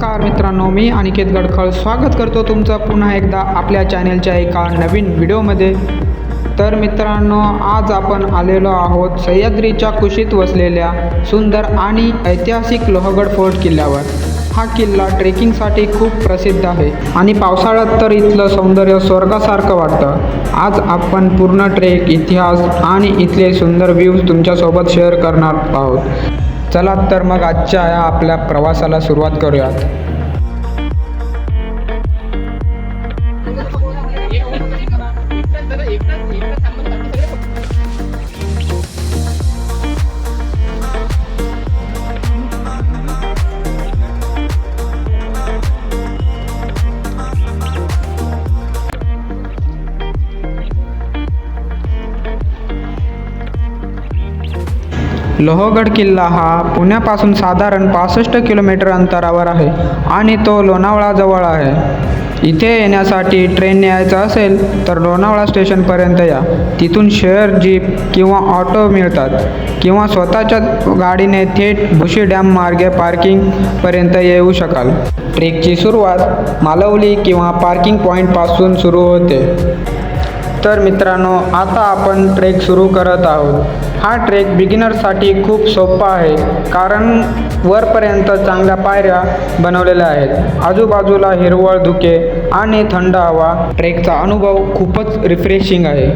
नमस्कार मित्रांनो, मी अनिकेत गडखळ स्वागत करतो तुमचं पुन्हा एकदा आपल्या चॅनलच्या एका नवीन व्हिडिओमध्ये। तर मित्रांनो, आज आपण आलेलो आहोत सह्याद्रीच्या कुशीत वसलेल्या सुंदर आणि ऐतिहासिक लोहगड फोर्ट किल्ल्यावर। हा किल्ला ट्रेकिंगसाठी खूप प्रसिद्ध आहे आणि पावसाळ्यात तर इथलं सौंदर्य स्वर्गासारखं वाटतं। आज आपण पूर्ण ट्रेक, इतिहास आणि इथले सुंदर व्ह्यूज तुमच्यासोबत शेअर करणार आहोत। चला तर मग आजच्या या आपल्या प्रवासाला सुरुवात करूयात। लोहगड किल्ला हा पुण्यापासून साधारण 65 किलोमीटर अंतरावर आहे आणि तो लोणावळाजवळ आहे। इथे येण्यासाठी ट्रेनने यायचं असेल तर लोणावळा स्टेशनपर्यंत या। तिथून शेअर, जीप किंवा ऑटो मिळतात किंवा स्वतःच्या गाडीने थेट भुशी डॅम मार्गे पार्किंगपर्यंत येऊ शकाल। ट्रेकची सुरुवात मालवली किंवा पार्किंग पॉईंटपासून सुरू होते। तर मित्रांनो, आता आपण ट्रेक सुरू करत आहोत। हा ट्रेक बिगिनर्ससाठी खूप सोपा आहे, कारण वरपर्यंत चांगल्या पायऱ्या बनवलेल्या आहेत। आजूबाजूला हिरवळ, धुके आणि थंड हवा। ट्रेकचा अनुभव खूपच रिफ्रेशिंग आहे।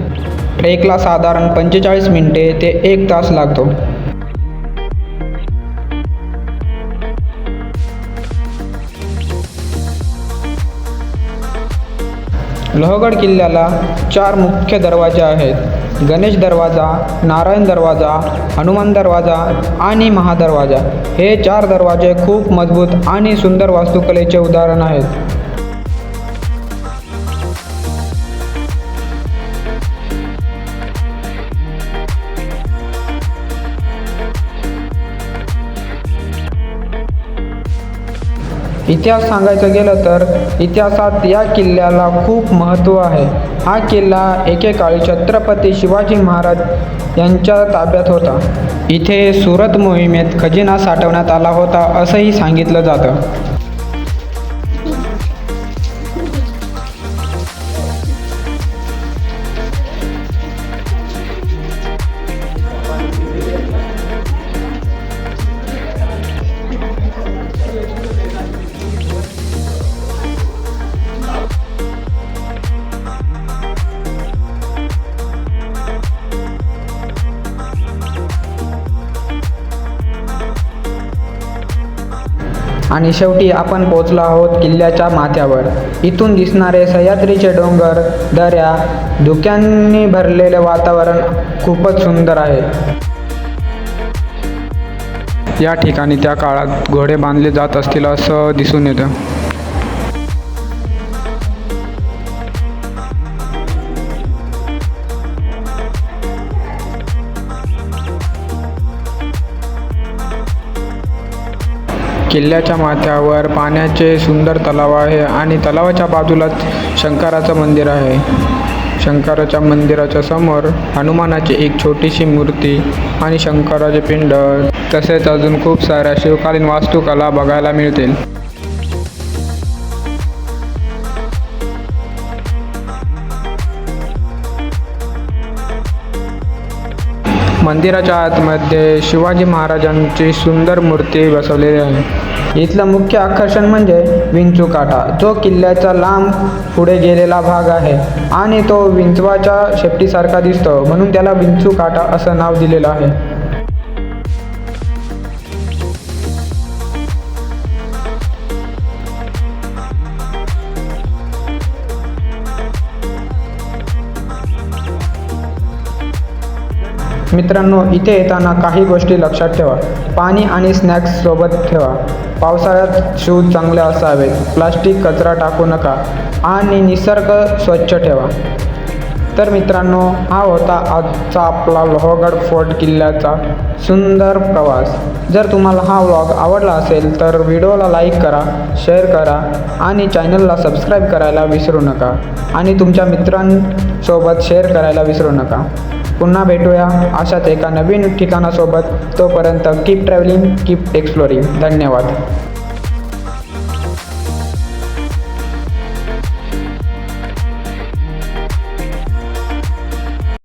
ट्रेकला साधारण 45 मिनिटे ते 1 तास लागतो। लोहगड किल्ल्याला 4 मुख्य दरवाजे आहेत: गणेश दरवाजा, नारायण दरवाजा, हनुमान दरवाजा आणि महादरवाजा। हे 4 दरवाजे खूप मजबूत आणि सुंदर वास्तुकलेचे उदाहरण आहेत। इतिहास सांगायचं गेलं तर इतिहासात या किल्ल्याला खूप महत्त्व आहे। हा किल्ला एकेकाळी छत्रपती शिवाजी महाराज यांच्या ताब्यात होता। इथे सुरत मोहिमेत खजिना साठवण्यात आला होता असंही सांगितलं जातं। आणि शेवटी आपण पोहोचलो आहोत किल्ल्याच्या माथ्यावर। इथून दिसणारे सह्याद्रीचे डोंगर, दऱ्या, धुक्यांनी भरलेले वातावरण खूपच सुंदर आहे। या ठिकाणी त्या काळात घोडे बांधले जात असतील असं दिसून येतं। किल्ल्याच्या माथ्यावर पाण्याचे सुंदर तलाव आहे आणि तलावाच्या बाजूलाच शंकराचं मंदिर आहे। शंकराच्या मंदिराच्या समोर हनुमानाची एक छोटीशी मूर्ती आणि शंकराचे पिंड, तसेच अजून खूप साऱ्या शिवकालीन वास्तुकला बघायला मिळतील। मंदिराच्या आतमध्ये शिवाजी महाराजांची सुंदर मूर्ती बसवलेली आहे। इथलं मुख्य आकर्षण म्हणजे विंचू काटा, जो किल्ल्याचा लांब पुढे गेलेला भाग आहे आणि तो विंचवाच्या शेपटीसारखा दिसतो, म्हणून त्याला विंचू काटा असं नाव दिलेलं आहे। मित्रांनो, इथे येताना काही गोष्टी लक्षात ठेवा। पाणी आणि स्नॅक्स सोबत ठेवा। पावसाळ्यात शूज चांगले असावेत। प्लास्टिक कचरा टाकू नका आणि निसर्ग स्वच्छ ठेवा। तर मित्रांनो, हा होता आजचा आपला लोहगड फोर्ट किल्ल्याचा सुंदर प्रवास। जर तुम्हाला हा व्लॉग आवडला असेल तर व्हिडिओला लाईक करा, शेअर करा आणि चॅनलला सबस्क्राईब करायला विसरू नका आणि तुमच्या मित्रांसोबत शेअर करायला विसरू नका। पुन्हा भेटूया अशाच एका नवीन ठिकाणासोबत। तोपर्यंत कीप ट्रॅव्हलिंग, कीप एक्सप्लोरिंग। धन्यवाद।